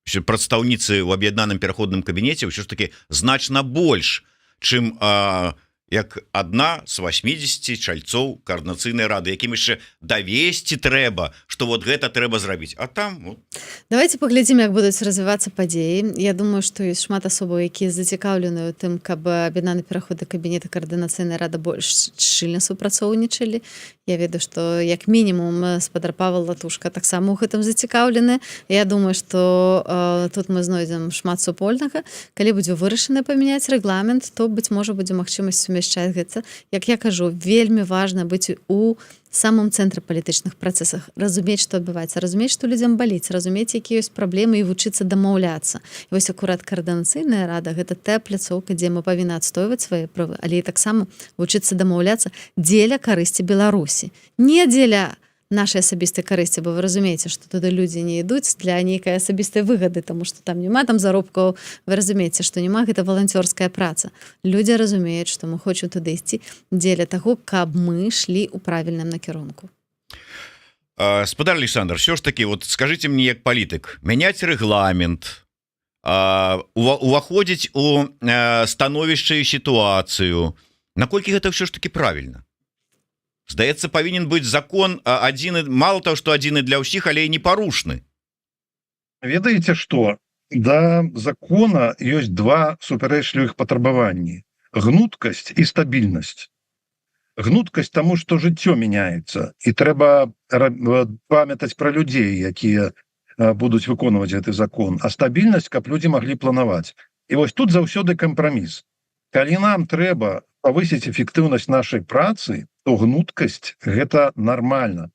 прадстаўніцы ў аб'яднаным пераходным кабінеце ўсё ж таки значна больш, чым як адна з 80 чальцоў каардынацыйнай рады, якім яшчэ давесці трэба, што вот гэта трэба зрабіць. А там вот. Давайте паглядзім, як будуць развівацца падзеі. Я думаю, што ёсць шмат асобаў, якія зацікаўленыя ў тым, каб аб'яднаны пераходны кабінет і каардынацыйная рада больш шчыльна супрацоўнічалі. Я ведаю, што як мінімум спадар Павел Латушка таксама ў гэтым зацікаўлены. Я думаю, што тут мы знойдзем шмат супольнага. Калі будзе вырашана памяняць рэгламент, то, быць можа, будзе магчымасць сумяшчаць гэта. Як я кажу, вельмі важна быць у самым цэнтры палітычных працэсах, разумець, што адбываецца, разумець, што людзям баліць, разумець, якія ёсць праблемы, і вучыцца дамаўляцца. І вось акурат каардынацыйная рада — гэта тая пляцоўка, дзе мы павінны адстойваць свае правы, але і таксама вучыцца дамаўляцца дзеля карысці Беларусі. Не дзеля нашай асабістай карысці, бо вы разумееце, што туды людзі не ідуць для нейкай асабістай выгады, таму што там няма там заробкаў, вы разумееце, што няма, гэта валанцёрская праца. Людзі разумеюць, што мы хочам туды ісці дзеля таго, каб мы шлі ў правільным накірунку. Спадар Александр, все ж таки, вот скажите мне як палітык, мяняць рэгламент, уваходзіць у становішча і сітуацыю, наколькі гэта все ж таки правильно? Здаецца, павінен быць закон адзіны, мало того, што адзіны для ўсіх, але і непарушны. Ведаеце што? Да закона ёсць два супярэчлівых патрабаванні: гнуткасць і стабільнасць. Гнуткасць таму, што жыццё мяняецца, і трэба памятаць пра людзей, якія будуць выконваць гэты закон, а стабільнасць, каб людзі маглі планаваць. І вось тут заўсёды кампраміс. Калі нам трэба павысіць эфектыўнасць нашай працы, то гнуткасць гэта нармальна.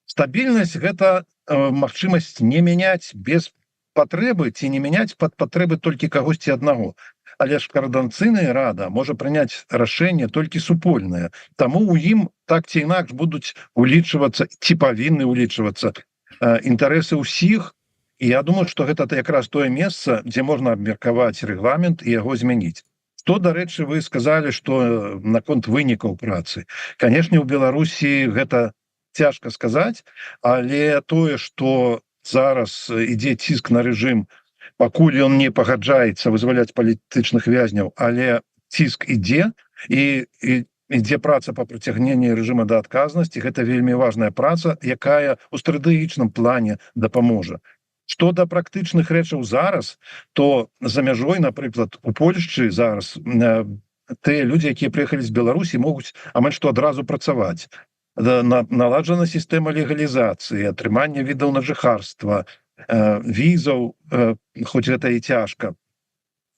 Стабільнасць гэта магчымасць не мяняць без патрэбы ці не мяняць пад патрэбы толькі кагосьці аднаго. Але ж коордынацыйная рада можа прыняць рашэнне толькі супольнае. Таму ў ім так ці інакш будуць улічвацца ці павінны улічвацца інтарэсы ўсіх. І я думаю, што гэта якраз тое месца, дзе можна абмеркаваць рэгламент і яго змяніць. Што, дарэчы, вы сказалі, што наконт вынікаў працы. Канешне, у Беларусі гэта цяжка сказаць, але тое, што зараз ідзе ціск на рэжым, пакуль ён не пагаджаецца вызваляць палітычных вязняў, але ціск ідзе, і ідзе праца па прыцягненні рэжыма да адказнасці. Гэта вельмі важная праца, якая ў стратэгічным плане дапаможа. Што да практычных рэчаў зараз, то за мяжой, напрыклад, у Польшчы зараз тыя людзі, якія прыехалі з Беларусі, могуць амаль што адразу працаваць. Наладжана сістэма легалізацыі, атрымання відаў на жыхарства, візаў, хоць гэта і цяжка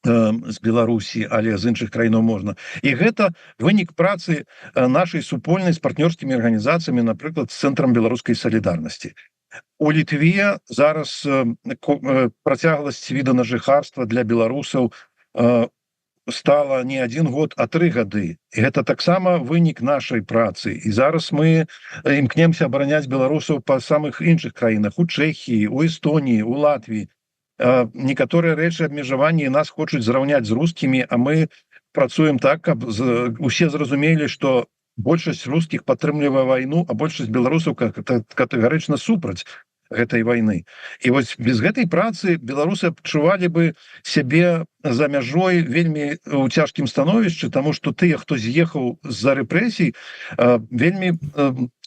з Беларусі, але з іншых краінаў можна. І гэта вынік працы нашай супольнай з партнёрскімі арганізацыямі, напрыклад, з цэнтрам беларускай салідарнасці. У Літве зараз працягласць віда на жыхарства для беларусаў стала не 1 год, а 3 гады. І гэта таксама вынік нашай працы. І зараз мы імкнемся абараняць беларусаў па самых іншых краінах, у Чэхіі, у Эстоніі, у Латвіі. Некаторыя рэчы абмежавання нас хочуць зраўняць з рускімі, а мы працуем так, каб усе зразумелі, што большасць рускіх падтрымлівае вайну, а большасць беларусаў катэгарычна супраць гэтай вайны. І вось без гэтай працы беларусы адчувалі бы сябе за мяжой вельмі ў цяжкім становішчы, таму што тыя, хто з'ехаў з-за рэпрэсій, вельмі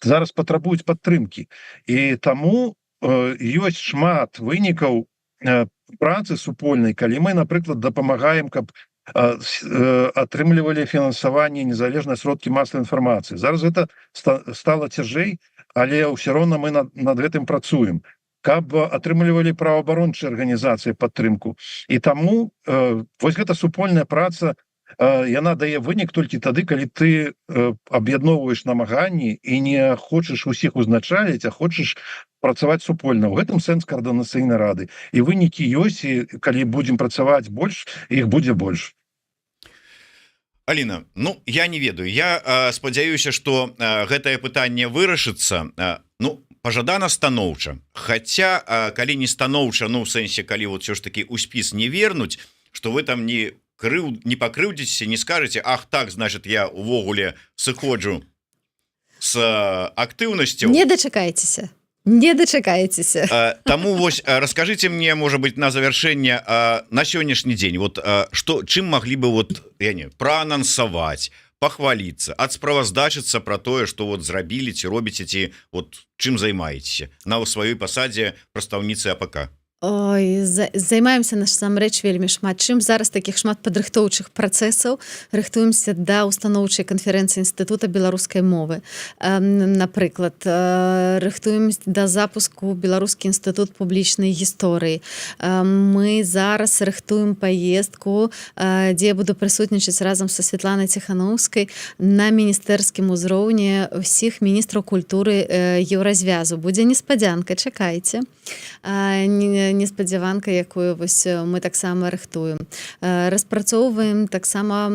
зараз патрабуюць падтрымкі. І таму ёсць шмат вынікаў працы супольнай, калі мы, напрыклад, дапамагаем, каб атрымлівалі фінансаванне незалежныя сродкі масавай інфармацыі. Зараз гэта стала цяжэй, але ўсё роўна мы над гэтым працуем, каб атрымлівалі праваабарончыя арганізацыі падтрымку. І таму вось гэта супольная праца, яна дае вынік толькі тады, калі ты аб'ядноўваеш намаганні і не хочаш усіх узначаліць, а хочаш працаваць супольна. У гэтым сэнс коордынацыйнай рады. І вынікі ёсць, і калі будзем працаваць больш, іх будзе больш. Аліна, ну, я не ведаю. Я спадзяюся, што гэтае пытанне вырашыцца, ну, пажадана станоўча. Хаця, калі не станоўча, ну, в сэнсе, калі вот все ж таки ў спіс не вернуць, што вы там не пакрыўдзіцеся, не скажаце: ах, так, значит, я увогуле сыходжу з актыўнасцю. Не дачакайцеся. Не дачакаецеся. Таму вось раскажыце мне, можа быть, на завяршэнне на сённяшні дзень, вот што, чым маглі бы вот, я не, праанансаваць, пахваліцца, адсправаздачыцца пра тое, што вот зрабілі ці робіце, ці вот чым займаецеся на сваёй пасадзе прадстаўніцы АПК. Ой, займаемся насамрэч вельмі шмат чым. Зараз такіх шмат падрыхтоўчых працэсаў. Рыхтуемся да установчай канферэнцыі Інстытута беларускай мовы. Напрыклад, рыхтуем да запуску Беларускі інстытут публічнай гісторыі. Мы зараз рыхтуем паездку, дзе я буду прысутнічаць разам са Святланай Ціханаўскай на міністэрскім узроўні ўсіх міністраў культуры Еўразвязу. Будзе неспадзянка, чакайце. неспадзяванка, якую вось мы таксама рыхтуем. Распрацоўваем таксама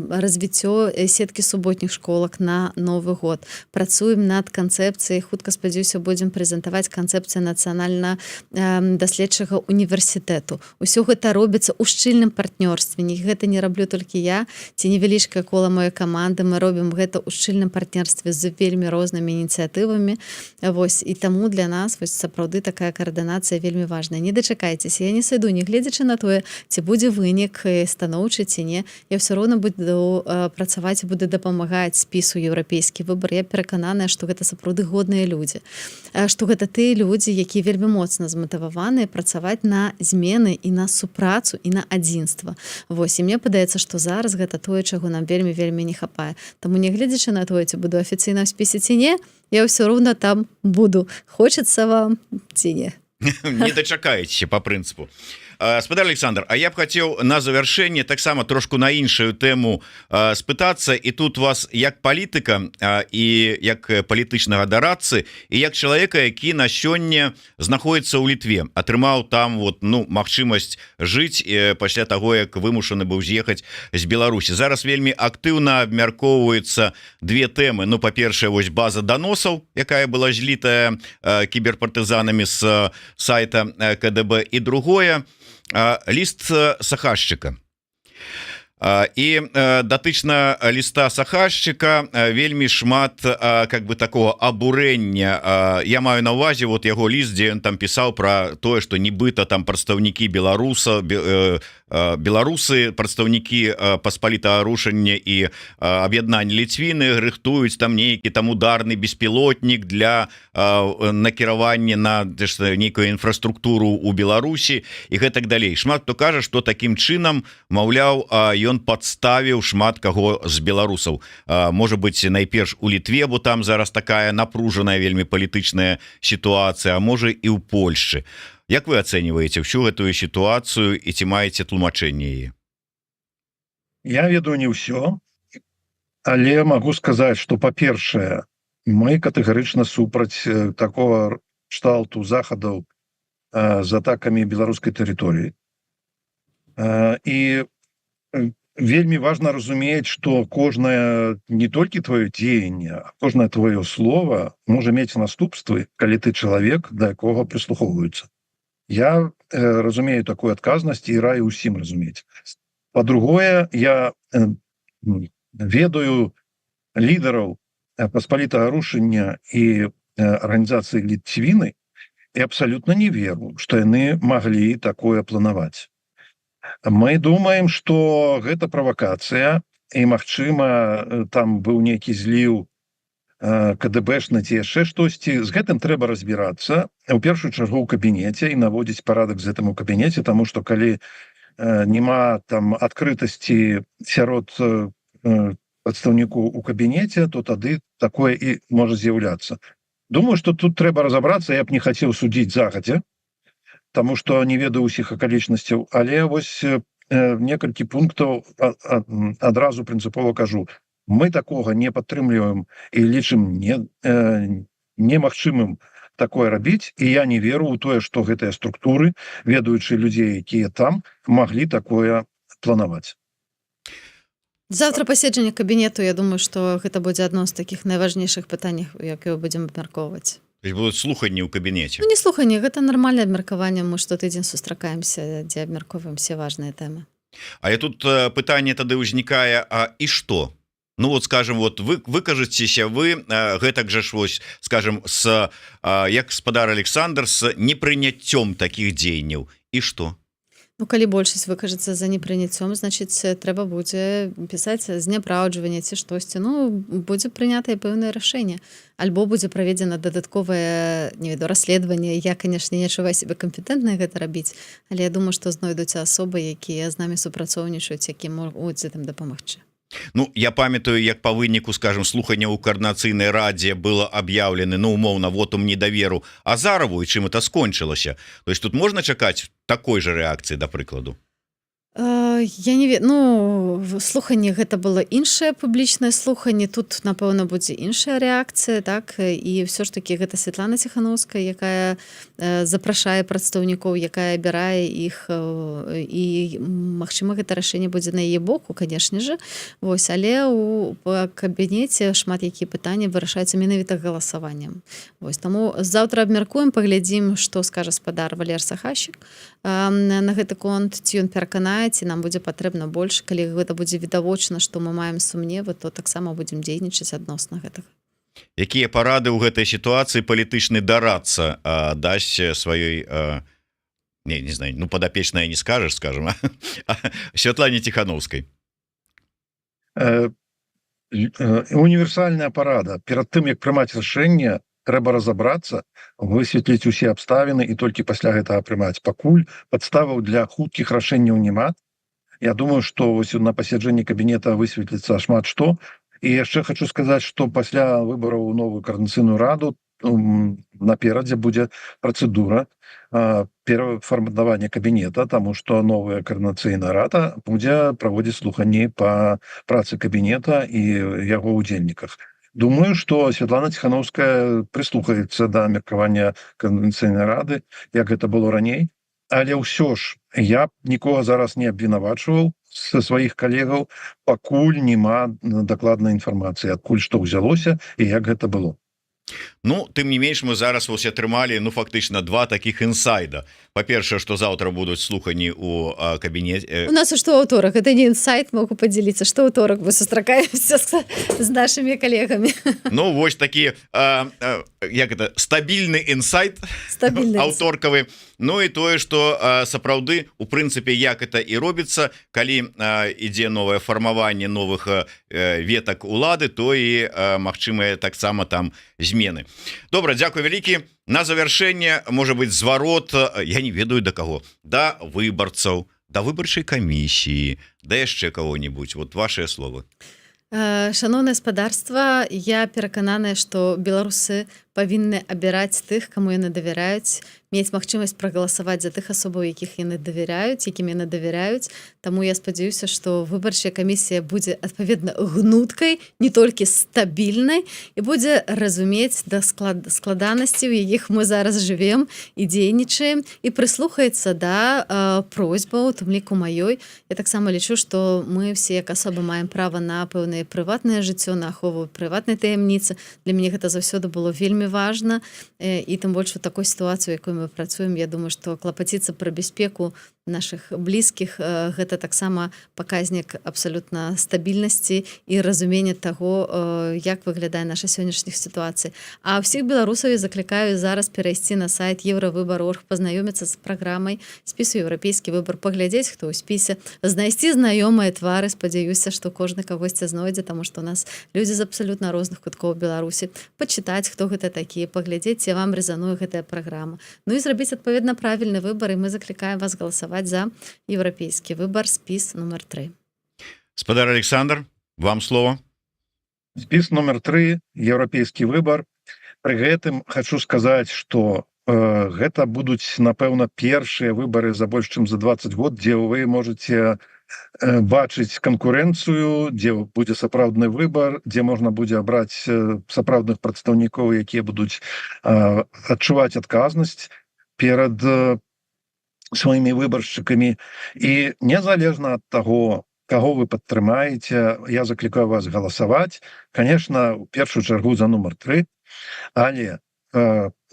развіццё сеткі суботніх школак на Новы год. Працуем над канцэпцыяй, хутка, спадзяюся, будзем прэзентаваць канцэпцыю нацыянальна-даследчага універсітэту. Усё гэта робіцца ў шчыльным партнёрстве. Гэта не раблю толькі я, ці невялічкая кола маёй каманды. Мы робім гэта ў шчыльным партнёрстве з вельмі рознымі ініцыятывамі. Вось, і таму для нас вось, сапраўды такая каардынацыя вельмі важная. Не дачакайцеся, я не сыду, не гледзячы на тое, ці будзе вынік станоўчы ці не. Я ўсё роўна буду працаваць і буду дапамагаць спісу еўрапейскі выбар. Я перакананая, што гэта сапраўды годныя людзі. Што гэта тыя людзі, якія вельмі моцна зматываваныя працаваць на змены і на супрацу і на адзінства. Вось, і мне падаецца, што зараз гэта тое, чаго нам вельмі не хапае. Таму не гледзячы на тое, ці буду афіцыйна ў спісе ці не, я ўсё роўна там буду. Хочацца вам ці не? Не дачакаецеся по прынцыпу. Спадар Александр, а я б хацеў на завяршэнне таксама трошку на іншую тэму спытацца, і тут вас як палітыка і як палітычнага дарадцы і як чалавека, які на сёння знаходіцца ў Літве, атрымаў там вот, ну, магчымасць жыць пасля таго, як вымушаны быў з'ехаць з Беларусі. Зараз вельмі актыўна абмяркоўваюцца две тэмы. Ну, па-першае, вось база даносаў, якая была злітая кіберпартызанамі з сайта КДБ, і другое ліст Сахашчыка. І датычна ліста Сахашчыка вельмі шмат как бы такого абурэння. Я маю на ўвазе вот яго ліст, дзе ён там пісаў пра тое, што нібыта там прадстаўнікі беларусы, прадстаўнікі паспалітага рушання і аб'яднання Ліцвіны рыхтуюць там нейкі там ударны беспілотнік для накіравання на нейкую інфраструктуру ў Беларусі і гэтак далей. Шмат хто кажа, што такім чынам, маўляў, ён падставіў шмат каго з беларусаў. Можа быць, найперш у Літве, бо там зараз такая напружаная вельмі палітычная сітуацыя, а можа і ў Польшчы. Як вы ацэньваеце всю гэтую сітуацыю і ці маеце тлумачэнне яе? Я ведаю не ўсё, але магу сказаць, што, па-першае, мы катэгарычна супраць такого кшталту захадаў з атакамі беларускай тэрыторыі. І вельмі важна разумець, што кожнае не толькі твоё дзеянне, а кожнае твоё слово можа мець наступствы, калі ты чалавек, да якога прыслухоўваюцца. Я разумею такую адказнасць і раю ўсім разумець. Па-другое, я ведаю лідараў паспалітага рушання і арганізацыі Літвіны і абсалютна не веру, што яны маглі такое планаваць. Мы думаем, што гэта правакацыя і, магчыма, там быў нейкі зліў КДБшны ці яшчэ штосьці. З гэтым трэба разбірацца у першую чаргу ў кабінеце і наводзіць парадак з гэтым у кабінеце, таму што калі няма там адкрытасці сярод прадстаўніку ў кабінеце, то тады такое і можа з'яўляцца. Думаю, што тут трэба разабрацца, я б не хацеў судзіць загадзя, таму што не ведаю ўсіх акалічнасцяў, але вось некалькі пунктаў адразу прынцыпова кажу. Мы такога не падтрымліваем і лічым немагчымым такое рабіць, і я не веру ў тое, што гэтыя структуры, ведаючы людзей, якія там, маглі такое планаваць. Завтра паседжанне кабінету, я думаю, што гэта будзе адно з такіх найважнейшых пытанняў, якія будзем абмяркоўваць. Будуць слуханні ў кабінеце. Ну, не слуханні, гэта нармальнае абмеркаванне. Мы штотыдзень сустракаемся, дзе абмяркоўваем все важныя тэмы. Але тут пытанне тады ўзнікае, а і што? Ну вот, скажем, вот вы кажацеся, вы гэтак жа ж вось, скажем, як спадар Александр, з непрыняццём такіх дзеянняў. І што? Ну, калі большасць выкажацца за непрыняццём, значыць, трэба будзе пісаць зняпраўджванне ці штосьці. Ну, будзе прынятае пэўнае рашэнне. Альбо будзе праведзена дадатковае, не веду, расследаванне. Я, канешне, не адчуваю сябе кампетэнтнай гэта рабіць, але я думаю, што знойдуцца асобы, якія з намі супрацоўнічаюць, якія могуць з гэтым дапамагчы. Ну, я памятаю, як па выніку, скажем, слухання ў каардынацыйнай радзе было аб'яўлены, ну, умоўна, вотум недаверу Азарову, і чым это скончылася. То есть тут можна чакаць такой жа рэакцыі, да прыкладу? Я не слуханне гэта было іншае публічнае слуханне, тут напэўна будзе іншая рэакцыя, так, і ўсё ж такі гэта Святлана Ціханаўская, якая запрашае прадстаўнікоў, якая абірае іх, і магчыма гэта рашэнне будзе на яе боку, канешне же. Вось, але у кабінеце шмат якія пытанні вырашаюцца менавіта галасаваннем. Вось, таму заўтра абмяркуем, паглядзім, што скажа спадар Валер Сахащик на гэты конт, ці ён пераканае, ці нам будзе патрэбна больш. Калі гэта будзе відавочна, што мы маем сумневы, то таксама будзем дзейнічаць адносна гэтага. Якія парады ў гэтай сітуацыі палітычны дарадца дасць сваёй не знаю, падапечная не скажаш, скажем, Святлане Ціханаўскай? Універсальная парада. Перад тым, як прымаць рашэнне, трэба разабрацца, высветліць усе абставіны і толькі пасля гэтага прымаць. Пакуль падставаў для хуткіх рашэнняў няма. Я думаю, што вось на пасяджэнні кабінета высветліцца шмат што. І яшчэ хочу сказаць, што пасля выбараў у новую коордынацыйную раду наперадзе будзе працэдура перафарматавання кабінета, таму што новая коордынацыйная рада будзе праводзіць слуханні па працы кабінета і яго удзельніках. Думаю, што Святлана Ціханаўская прыслухаецца да меркавання коордынацыйнай рады, як гэта было раней. Але ўсё ж, я б нікога зараз не абвінавачваў са сваіх калегаў, пакуль няма дакладнай інфармацыі, адкуль што ўзялося і як гэта было. Ну, тым не менш, мы зараз вось атрымалі, фактычна, два такіх інсайда. Па-першае, што заўтра будуць слуханні ў кабінеце. У нас што аўторак, гэта не інсайт, могу падзяліцца, што аўторак вы сустракаемся з нашымі калегамі. Ну, вось такі, як гэта, стабільны інсайт аўторкавы. Ну і тое, што сапраўды, у прынцыпе, як это і робіцца, калі ідзе новае фармаванне новых ветак улады, то і магчымыя таксама там змены. Добра, дзякуй вялікі. На завяршэнне, можа быць, зварот, я не ведаю да каго, да выбарцаў, да выбарчай камісіі, да яшчэ каго-нибудь. Вот вашыя словы. Шаноўнае спадарства, я перакананая, што беларусы павінны абіраць тых, каму яны давяраюць, мець магчымасць прагаласаваць за тых асобаў, якіх яны давяраюць, якім яны давяраюць. Таму я спадзяюся, што выбарчая камісія будзе адпаведна гнуткай, не толькі стабільнай, і будзе разумець да складанасцей, у якіх мы зараз жывем і дзейнічаем, і прыслухаецца да просьбаў, у тым ліку маёй. Я таксама лічу, што мы все як асобы маем права на пэўнае прыватнае жыццё, на ахову прыватнай таямніцы. Для мяне гэта заўсёды было вельмі важна, і тым больш у такой сітуацыі, якой мы працуем, я думаю, што клапаціцца пра бяспеку наших блізкіх, гэта таксама паказнік абсалютна стабільнасці і разумення таго, як выглядае наша сённяшніх сітуацый. А ўсіх беларусаў я заклікаю зараз перайсці на сайт Еўравыбар.орг, пазнаёміцца з праграмай спісу еўрапейскі выбар, паглядзець, хто ў спісе, знайсці знаёмыя твары, спадзяюся, што кожны кагосьці знойдзе, таму што у нас людзі з абсалютна розных куткоў Беларусі, пачытаць, хто гэта такія, паглядзець, ці вам рэзануе гэтая праграма. Ну і зрабіць адпаведна правільны выбар, і мы заклікаем вас галасаваць за еўрапейскі выбар, спіс нумар 3. Спадар Александр, вам слово. Спіс нумар 3, еўрапейскі выбар. Пры гэтым хочу сказаць, што гэта будуць, напэўна, першыя выбары за больш чым за 20 год, дзе вы можете бачыць канкурэнцыю, дзе будзе сапраўдны выбар, дзе можна будзе абраць сапраўдных прадстаўнікоў, якія будуць адчуваць адказнасць перад сваімі выбаршчыкамі. І незалежна ад таго, каго вы падтрымаеце, я заклікаю вас галасаваць. Конечно, у першую чаргу за нумар 3, але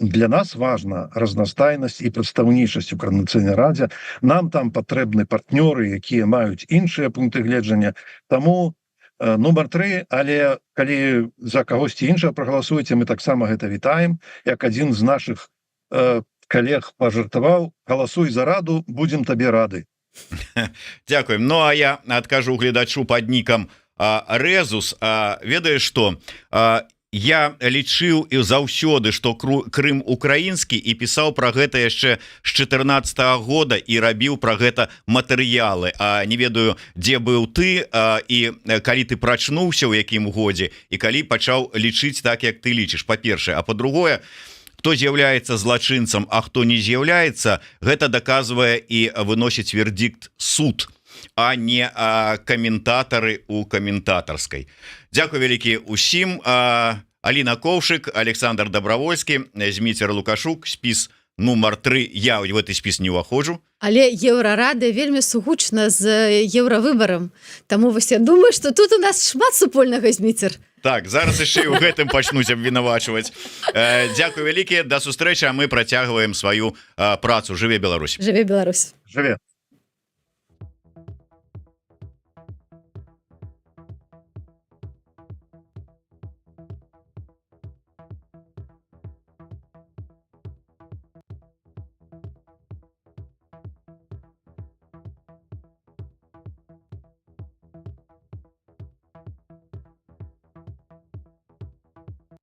для нас важна разнастайнасць і прадстаўнічасць у коордынацыйнай радзе. Нам там патрэбны партнёры, якія маюць іншыя пункты гледжання. Таму нумар 3, але калі за кагосьці іншага прагаласуеце, мы таксама гэта вітаем. Як адзін з нашых калег пажартаваў, галасуй за раду, будзем табе рады. Дзякуем. Ну а я адкажу гледачу пад нікам Резус. Ведаеш што? Я лічыў і заўсёды, што Крым украінскі, і пісаў пра гэта яшчэ з 14-го года і рабіў пра гэта матэрыялы. Не ведаю, дзе быў ты і калі ты прачнуўся, ў якім годзе, і калі пачаў лічыць так, як ты лічыш, па-першае. А па-другое, хто з'яўляецца злачынцам, а хто не з'яўляецца, гэта даказвае і выносіць вердикт суд. а не каментатары у каментатарскай. Дзякуй вялікі усім. Аліна Коўшык, Александр Добровольскі, Зміцер Лукашук, спіс нумар 3. Я в гэты спіс не ўваходжу. Але еўрарада вельмі сугучна з еўравыбарам. Таму вось я думаю, што тут у нас шмат супольнага, Зміцер. Так, зараз яшчэ і ў гэтым пачнуць абвінавачваць. Дзякуй вялікі, да сустрэчы, а мы працягваем сваю працу. Жыве Беларусь. Жыве Беларусь. Жыве.